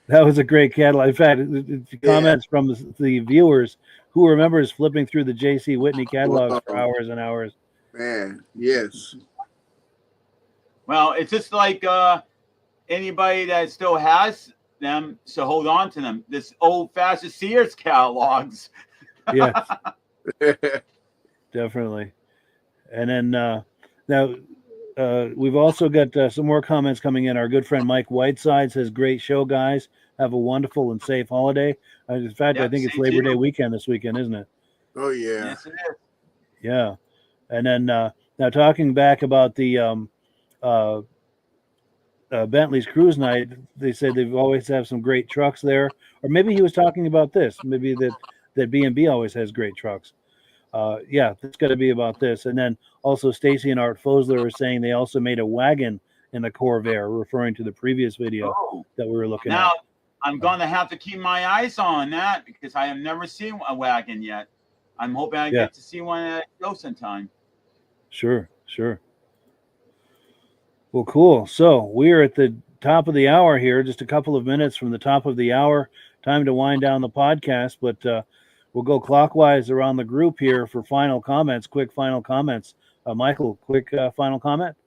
That was a great catalog. In fact, comments from the viewers who remembers flipping through the J.C. Whitney catalogs for hours and hours. Man, yes. Well, it's just like anybody that still has them, so hold on to them. This old-fashioned Sears catalogs. Yes, definitely. And then now we've also got some more comments coming in. Our good friend Mike Whiteside says, "Great show, guys. Have a wonderful and safe holiday." In fact, I think it's Labor Day weekend this weekend, isn't it? Oh yeah. Yes, it is. Yeah. And then now talking back about the Bentley's Cruise Night, they said they've always have some great trucks there. Or maybe he was talking about this. Maybe that B&B always has great trucks. Yeah, it's got to be about this. And then also Stacy and Art Fosler are saying they also made a wagon in the Corvair, referring to the previous video that we were looking at. Now, I'm going to have to keep my eyes on that because I have never seen a wagon yet. I'm hoping I get to see one at show sometime. Sure. Well, cool. So we're at the top of the hour here, just a couple of minutes from the top of the hour. Time to wind down the podcast, but we'll go clockwise around the group here for final comments, quick final comments. Michael, quick final comment?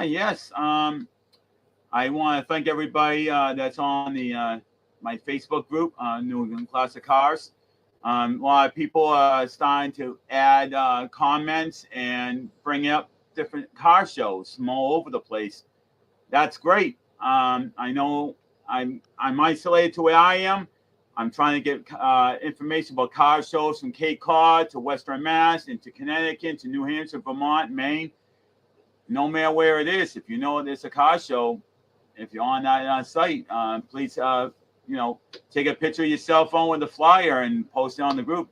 Yes. I want to thank everybody that's on the my Facebook group, New England Classic Cars. A lot of people are starting to add comments and bring up different car shows from all over the place. That's great. I know I'm isolated to where I am. I'm trying to get information about car shows from Cape Cod to Western Mass, into Connecticut, to New Hampshire, Vermont, Maine. No matter where it is, if you know there's a car show, if you're on that site, please take a picture of your cell phone with the flyer and post it on the group,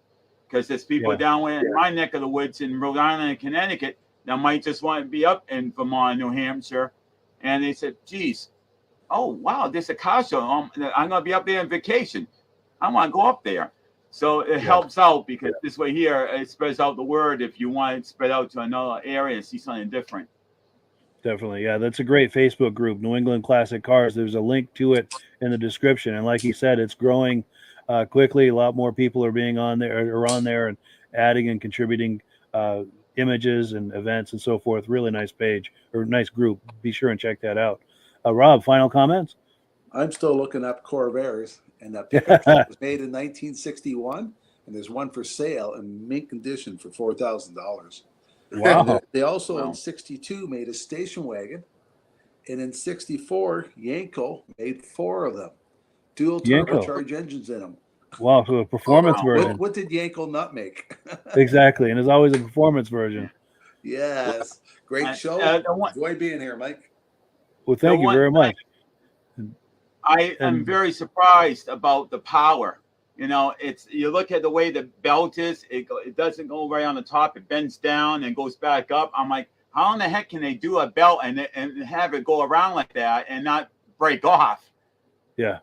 because there's people down in my neck of the woods in Rhode Island and Connecticut that might just want to be up in Vermont, New Hampshire, and they said, geez, oh wow, there's a car show. I'm gonna be up there on vacation. I want to go up there. So it helps out, because this way here it spreads out the word if you want it spread out to another area and see something different. Definitely. Yeah, that's a great Facebook group, New England Classic Cars. There's a link to it in the description. And like he said, it's growing quickly. A lot more people are being on there and adding and contributing images and events and so forth. Really nice page, or nice group. Be sure and check that out. Rob, final comments? I'm still looking up Corvairs, and that pickup truck was made in 1961, and there's one for sale in mint condition for $4,000. Wow. They also in 62 made a station wagon, and in 64 Yanko made 4 of them, dual turbocharged engines in them. Wow, so a performance version. What did Yanko not make? Exactly, and there's always a performance version. Yes, great show. Enjoy being here, Mike. Well, thank you very much. I am very surprised about the power. You look at the way the belt is, it doesn't go right on the top. It bends down and goes back up. I'm like, how in the heck can they do a belt and have it go around like that and not break off? Yeah.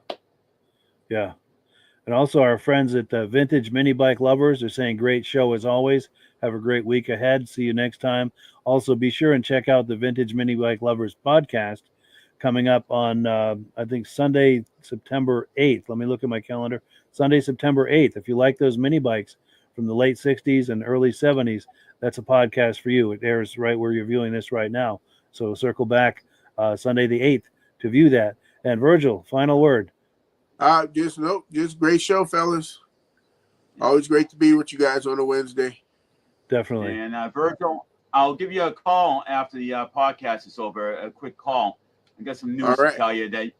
And also our friends at Vintage Mini Bike Lovers are saying great show as always. Have a great week ahead. See you next time. Also, be sure and check out the Vintage Mini Bike Lovers podcast coming up on, I think, Sunday, September 8th. Let me look at my calendar. Sunday, September 8th. If you like those mini bikes from the late 60s and early 70s, that's a podcast for you. It airs right where you're viewing this right now. So circle back Sunday the 8th to view that. And Virgil, final word. Just great show, fellas. Always great to be with you guys on a Wednesday. Definitely. And Virgil, I'll give you a call after the podcast is over, a quick call. I got some news to tell you that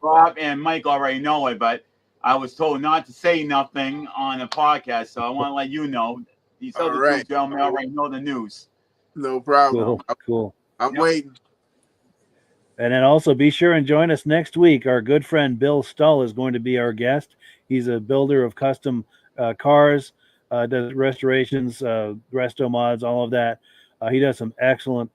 Bob and Mike already know it, but I was told not to say nothing on the podcast, so I want to let you know. These other two gentlemen already know the news. No problem. Cool. I'm waiting. And then also be sure and join us next week. Our good friend Bill Stull is going to be our guest. He's a builder of custom cars, does restorations, resto mods, all of that. He does some excellent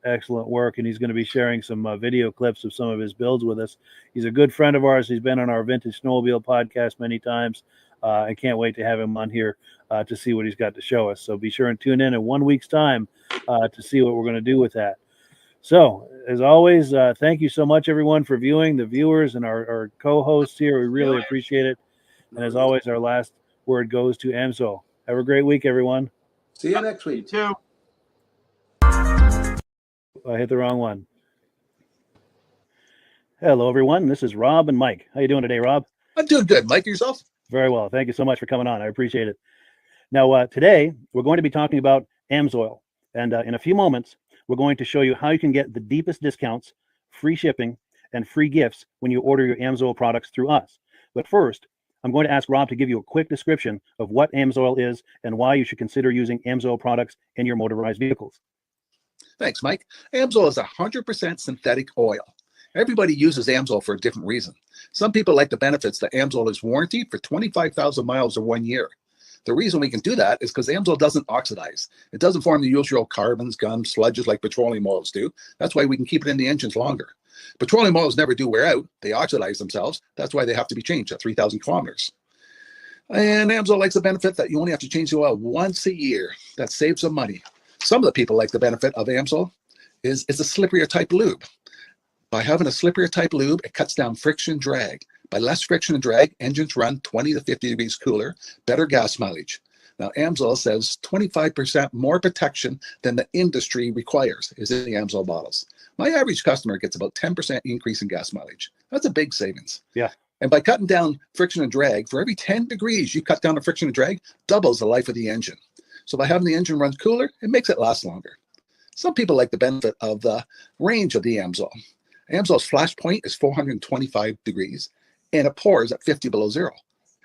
work, and he's going to be sharing some video clips of some of his builds with us. He's a good friend of ours. He's been on our Vintage Snowmobile podcast many times. I can't wait to have him on here to see what he's got to show us. So be sure and tune in 1 week's time to see what we're going to do with that. So, as always, thank you so much, everyone, for viewing, the viewers and our co-hosts here. We really appreciate it. And as always, our last word goes to Amsoil. Have a great week, everyone. See you next week. You too. I hit the wrong one. Hello, everyone. This is Rob and Mike. How you doing today, Rob? I'm doing good. Mike, yourself? Very well. Thank you so much for coming on. I appreciate it. Now, today, we're going to be talking about Amsoil. And in a few moments, we're going to show you how you can get the deepest discounts, free shipping, and free gifts when you order your Amsoil products through us. But first, I'm going to ask Rob to give you a quick description of what Amsoil is and why you should consider using Amsoil products in your motorized vehicles. Thanks, Mike. Amsoil is 100% synthetic oil. Everybody uses Amsoil for a different reason. Some people like the benefits that Amsoil is warranted for 25,000 miles or 1 year. The reason we can do that is because Amsoil doesn't oxidize. It doesn't form the usual carbons, gums, sludges like petroleum oils do. That's why we can keep it in the engines longer. Petroleum oils never do wear out. They oxidize themselves. That's why they have to be changed at 3,000 kilometers. And Amsoil likes the benefit that you only have to change the oil once a year. That saves some money. Some of the people like the benefit of Amsoil is it's a slipperier type lube. By having a slipperier type lube, it cuts down friction drag. By less friction and drag, engines run 20 to 50 degrees cooler, better gas mileage. Now, Amsoil says 25% more protection than the industry requires is in the Amsoil bottles. My average customer gets about 10% increase in gas mileage. That's a big savings. Yeah. And by cutting down friction and drag, for every 10 degrees you cut down the friction and drag, doubles the life of the engine. So by having the engine run cooler, it makes it last longer. Some people like the benefit of the range of the Amsoil. Amsoil's flash point is 425 degrees, and it pours at 50 below zero.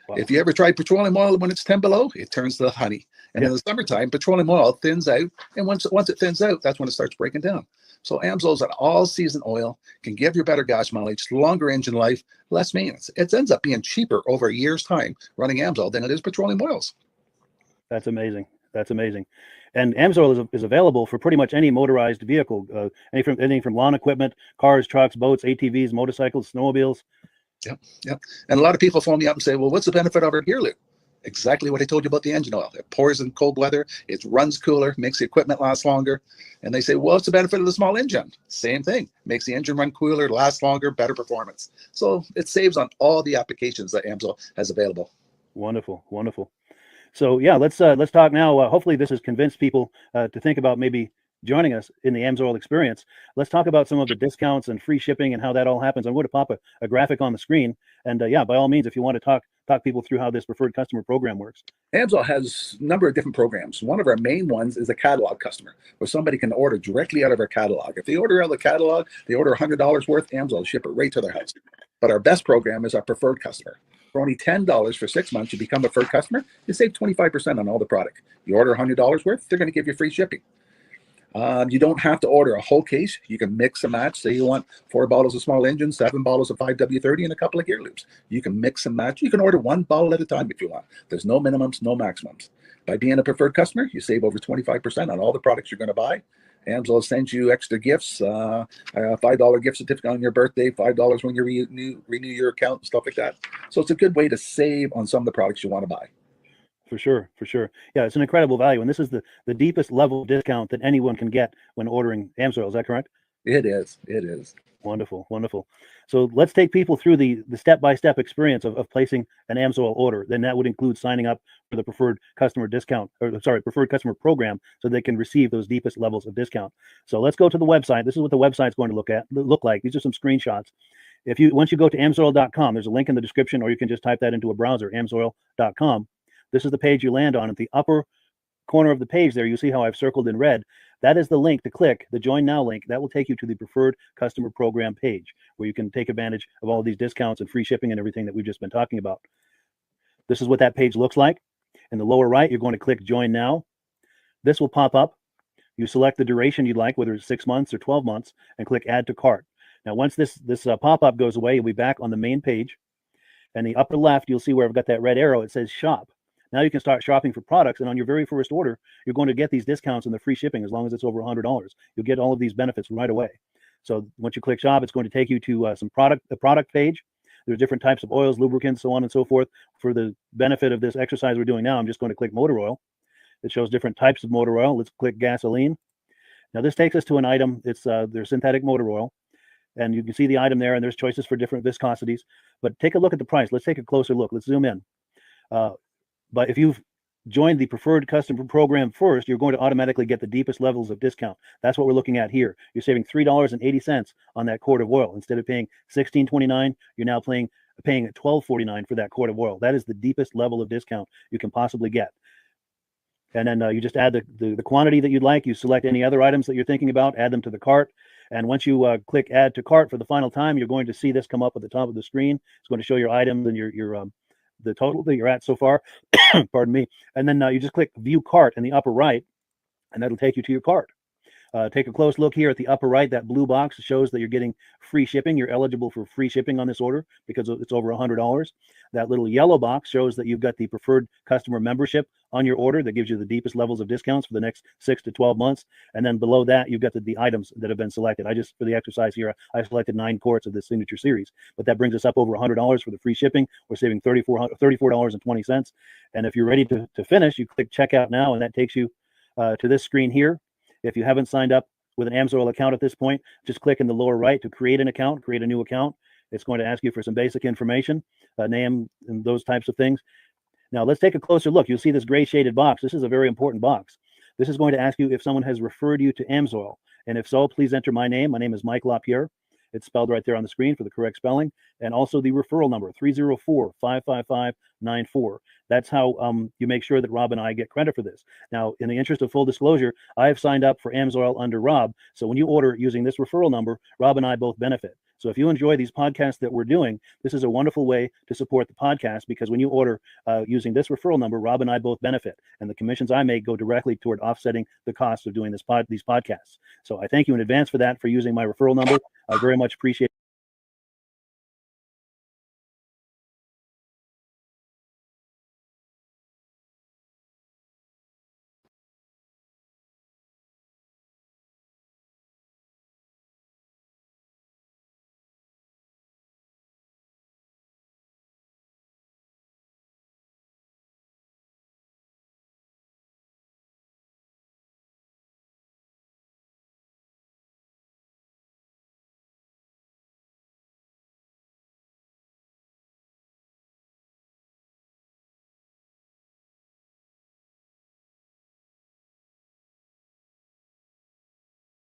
Wow. If you ever tried petroleum oil when it's 10 below, it turns to honey. And in the summertime, petroleum oil thins out, and once it thins out, that's when it starts breaking down. So Amsoil's an all-season oil, can give you better gas mileage, longer engine life, less maintenance. It ends up being cheaper over a year's time running Amsoil than it is petroleum oils. That's amazing. That's amazing. And Amsoil is available for pretty much any motorized vehicle, anything from lawn equipment, cars, trucks, boats, ATVs, motorcycles, snowmobiles. Yep. And a lot of people phone me up and say, well, what's the benefit of our gear lube? Exactly what I told you about the engine oil. It pours in cold weather, it runs cooler, makes the equipment last longer. And they say, well, what's the benefit of the small engine? Same thing. Makes the engine run cooler, last longer, better performance. So it saves on all the applications that Amsoil has available. Wonderful, wonderful. So yeah, let's talk now. Hopefully this has convinced people to think about maybe joining us in the Amsoil experience. Let's talk about some of the discounts and free shipping and how that all happens. I'm going to pop a graphic on the screen. And yeah, by all means, if you want to talk people through how this preferred customer program works. Amsoil has a number of different programs. One of our main ones is a catalog customer, where somebody can order directly out of our catalog. If they order out of the catalog, they order $100 worth, Amsoil will ship it right to their house. But our best program is our preferred customer. For only $10 for 6 months, you become a preferred customer, you save 25% on all the product. You order $100 worth, they're going to give you free shipping. You don't have to order a whole case. You can mix and match. Say you want 4 bottles of small engine, 7 bottles of 5W30, and a couple of gear loops. You can mix and match. You can order 1 bottle at a time if you want. There's no minimums, no maximums. By being a preferred customer, you save over 25% on all the products you're going to buy. Amsoil sends you extra gifts, $5 gift certificate on your birthday, $5 when you renew your account, and stuff like that. So it's a good way to save on some of the products you want to buy. For sure. Yeah, it's an incredible value. And this is the deepest level of discount that anyone can get when ordering Amsoil. Is that correct? It is. Wonderful. So let's take people through the step-by-step experience of placing an Amsoil order. Then that would include signing up for the preferred customer preferred customer program, so they can receive those deepest levels of discount. So let's go to the website. This is what the website's going to look like. These are some screenshots. Once you go to amsoil.com, there's a link in the description, or you can just type that into a browser, amsoil.com. This is the page you land on. At the upper corner of the page there, you see how I've circled in red. That is the link to click, the Join Now link. That will take you to the Preferred Customer Program page, where you can take advantage of all of these discounts and free shipping and everything that we've just been talking about. This is what that page looks like. In the lower right, you're going to click Join Now. This will pop up. You select the duration you'd like, whether it's 6 months or 12 months, and click Add to Cart. Now, once this pop-up goes away, you'll be back on the main page. And the upper left, you'll see where I've got that red arrow. It says Shop. Now you can start shopping for products, and on your very first order, you're going to get these discounts and the free shipping as long as it's over $100. You'll get all of these benefits right away. So once you click Shop, it's going to take you to the product page. There's different types of oils, lubricants, so on and so forth. For the benefit of this exercise we're doing now, I'm just going to click motor oil. It shows different types of motor oil. Let's click gasoline. Now this takes us to an item. It's their synthetic motor oil. And you can see the item there, and there's choices for different viscosities. But take a look at the price. Let's take a closer look. Let's zoom in. But if you've joined the Preferred Customer Program first, you're going to automatically get the deepest levels of discount. That's what we're looking at here. You're saving $3.80 on that quart of oil. Instead of paying $16.29, you're now paying $12.49 for that quart of oil. That is the deepest level of discount you can possibly get. And then you just add the quantity that you'd like. You select any other items that you're thinking about, add them to the cart. And once you click Add to Cart for the final time, you're going to see this come up at the top of the screen. It's going to show your items and your the total that you're at so far. Pardon me. And then you just click View Cart in the upper right, and that'll take you to your cart. Take a close look here at the upper right. That blue box shows that you're getting free shipping. You're eligible for free shipping on this order because it's over $100. That little yellow box shows that you've got the Preferred Customer Membership on your order. That gives you the deepest levels of discounts for the next 6 to 12 months. And then below that, you've got the items that have been selected. For the exercise here, I selected 9 quarts of the Signature Series, but that brings us up over $100 for the free shipping. We're saving $34.20. And if you're ready to finish, you click Checkout Now, and that takes you to this screen here. If you haven't signed up with an Amsoil account at this point, just click in the lower right to create an account, create a new account. It's going to ask you for some basic information, name, and those types of things. Now let's take a closer look. You'll see this gray shaded box. This is a very important box. This is going to ask you if someone has referred you to Amsoil. And if so, please enter my name. My name is Mike LaRiviere. It's spelled right there on the screen for the correct spelling. And also the referral number, 304-555-94. That's how you make sure that Rob and I get credit for this. Now, in the interest of full disclosure, I have signed up for Amsoil under Rob. So when you order using this referral number, Rob and I both benefit. So if you enjoy these podcasts that we're doing, this is a wonderful way to support the podcast, because when you order using this referral number, Rob and I both benefit. And the commissions I make go directly toward offsetting the cost of doing these podcasts. So I thank you in advance for that, for using my referral number. I very much appreciate